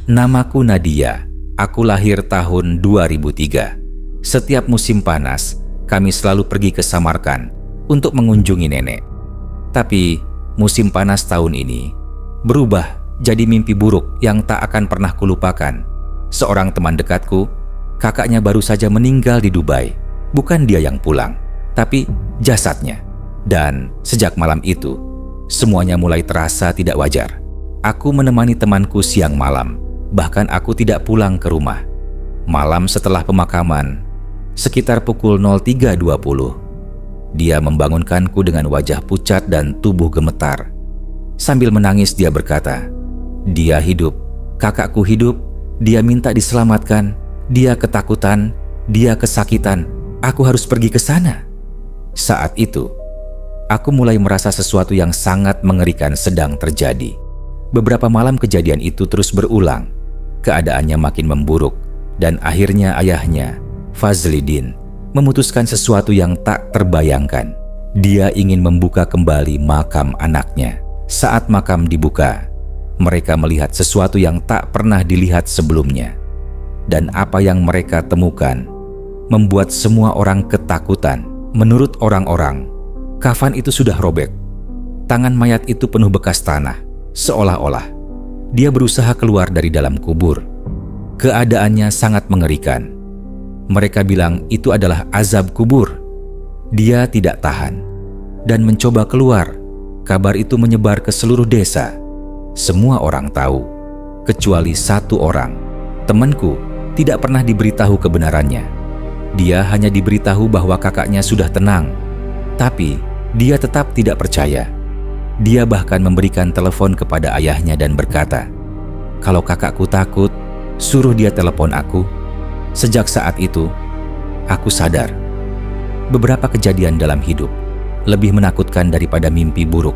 Namaku Nadia. Aku lahir tahun 2003. Setiap musim panas, kami selalu pergi ke Samarkand untuk mengunjungi nenek. Tapi musim panas tahun ini berubah jadi mimpi buruk yang tak akan pernah kulupakan. Seorang teman dekatku, kakaknya baru saja meninggal di Dubai. Bukan dia yang pulang, tapi jasadnya. Dan sejak malam itu, semuanya mulai terasa tidak wajar. Aku menemani temanku siang malam. Bahkan aku tidak pulang ke rumah. Malam setelah pemakaman, sekitar pukul 03.20, dia membangunkanku dengan wajah pucat dan tubuh gemetar. Sambil menangis dia berkata, "Dia hidup, kakakku hidup, dia minta diselamatkan, dia ketakutan, dia kesakitan, aku harus pergi ke sana." Saat itu, aku mulai merasa sesuatu yang sangat mengerikan sedang terjadi. Beberapa malam kejadian itu terus berulang. Keadaannya makin memburuk dan akhirnya ayahnya, Fazlidin, memutuskan sesuatu yang tak terbayangkan. Dia ingin membuka kembali makam anaknya. Saat makam dibuka, mereka melihat sesuatu yang tak pernah dilihat sebelumnya. Dan apa yang mereka temukan membuat semua orang ketakutan. Menurut orang-orang, kafan itu sudah robek. Tangan mayat itu penuh bekas tanah, seolah-olah dia berusaha keluar dari dalam kubur. Keadaannya sangat mengerikan. Mereka bilang itu adalah azab kubur. Dia tidak tahan dan mencoba keluar. Kabar itu menyebar ke seluruh desa. Semua orang tahu, kecuali satu orang. Temanku tidak pernah diberitahu kebenarannya. Dia hanya diberitahu bahwa kakaknya sudah tenang. Tapi dia tetap tidak percaya. Dia bahkan memberikan telepon kepada ayahnya dan berkata, "Kalau kakakku takut, suruh dia telepon aku." Sejak saat itu, aku sadar beberapa kejadian dalam hidup lebih menakutkan daripada mimpi buruk.